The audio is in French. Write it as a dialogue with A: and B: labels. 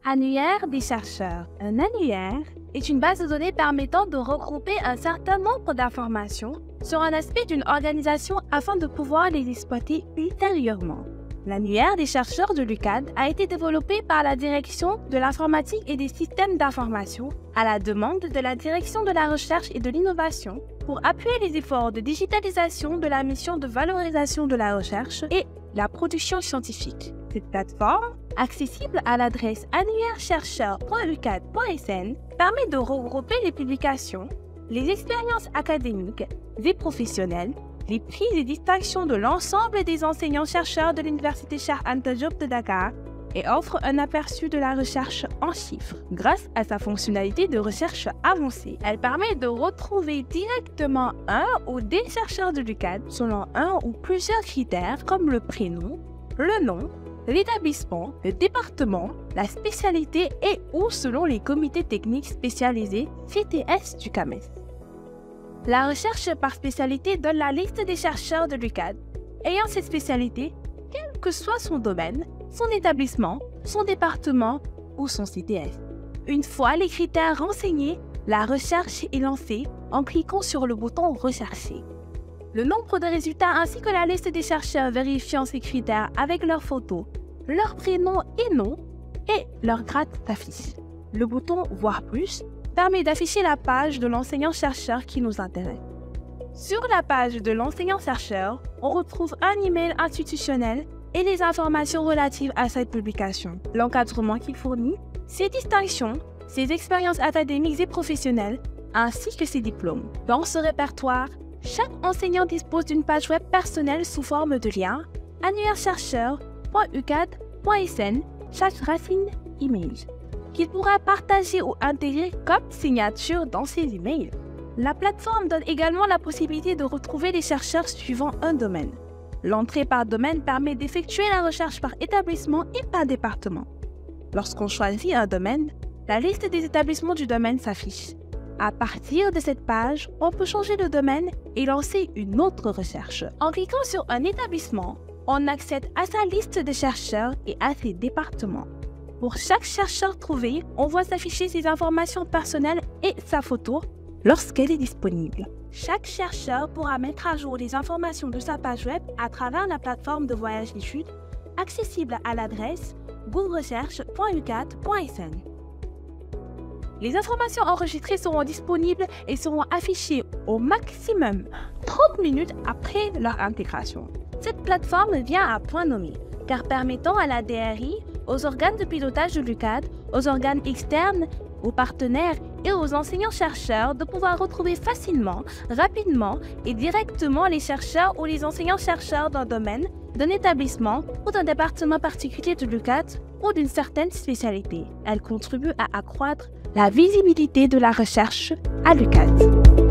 A: Annuaire des chercheurs. Un annuaire est une base de données permettant de regrouper un certain nombre d'informations sur un aspect d'une organisation afin de pouvoir les exploiter ultérieurement. L'annuaire des chercheurs de l'UCAD a été développé par la Direction de l'informatique et des systèmes d'information à la demande de la Direction de la recherche et de l'innovation pour appuyer les efforts de digitalisation de la mission de valorisation de la recherche et la production scientifique. Cette plateforme, accessible à l'adresse annuairechercheurs.ucad.sn, permet de regrouper les publications, les expériences académiques et professionnelles, les prix et distinctions de l'ensemble des enseignants-chercheurs de l'Université Cheikh Anta Diop de Dakar et offre un aperçu de la recherche en chiffres. Grâce à sa fonctionnalité de recherche avancée, elle permet de retrouver directement un ou des chercheurs de l'UCAD selon un ou plusieurs critères comme le prénom, le nom, l'établissement, le département, la spécialité et ou selon les comités techniques spécialisés CTS du CAMES. La recherche par spécialité donne la liste des chercheurs de l'UCAD ayant cette spécialité, quel que soit son domaine, son établissement, son département ou son CTS. Une fois les critères renseignés, la recherche est lancée en cliquant sur le bouton « Rechercher ». Le nombre de résultats ainsi que la liste des chercheurs vérifiant ces critères avec leurs photos, leur prénom et nom et leur grade s'affiche. Le bouton « Voir plus » permet d'afficher la page de l'enseignant-chercheur qui nous intéresse. Sur la page de l'enseignant-chercheur, on retrouve un email institutionnel et les informations relatives à cette publication, l'encadrement qu'il fournit, ses distinctions, ses expériences académiques et professionnelles, ainsi que ses diplômes. Dans ce répertoire, chaque enseignant dispose d'une page web personnelle sous forme de lien annuairechercheur.ucad.sn /email qu'il pourra partager ou intégrer comme signature dans ses emails. La plateforme donne également la possibilité de retrouver les chercheurs suivant un domaine. L'entrée par domaine permet d'effectuer la recherche par établissement et par département. Lorsqu'on choisit un domaine, la liste des établissements du domaine s'affiche. À partir de cette page, on peut changer de domaine et lancer une autre recherche. En cliquant sur un établissement, on accède à sa liste de chercheurs et à ses départements. Pour chaque chercheur trouvé, on voit s'afficher ses informations personnelles et sa photo lorsqu'elle est disponible. Chaque chercheur pourra mettre à jour les informations de sa page web à travers la plateforme de voyage d'études, accessible à l'adresse googlerecherche.ucad.sn. Les informations enregistrées seront disponibles et seront affichées au maximum 30 minutes après leur intégration. Cette plateforme vient à point nommé, car permettant à la DRI, aux organes de pilotage de l'UCAD, aux organes externes, aux partenaires et aux enseignants-chercheurs de pouvoir retrouver facilement, rapidement et directement les chercheurs ou les enseignants-chercheurs d'un domaine, d'un établissement ou d'un département particulier de l'UCAD ou d'une certaine spécialité. Elle contribue à accroître la visibilité de la recherche à l'UCAD.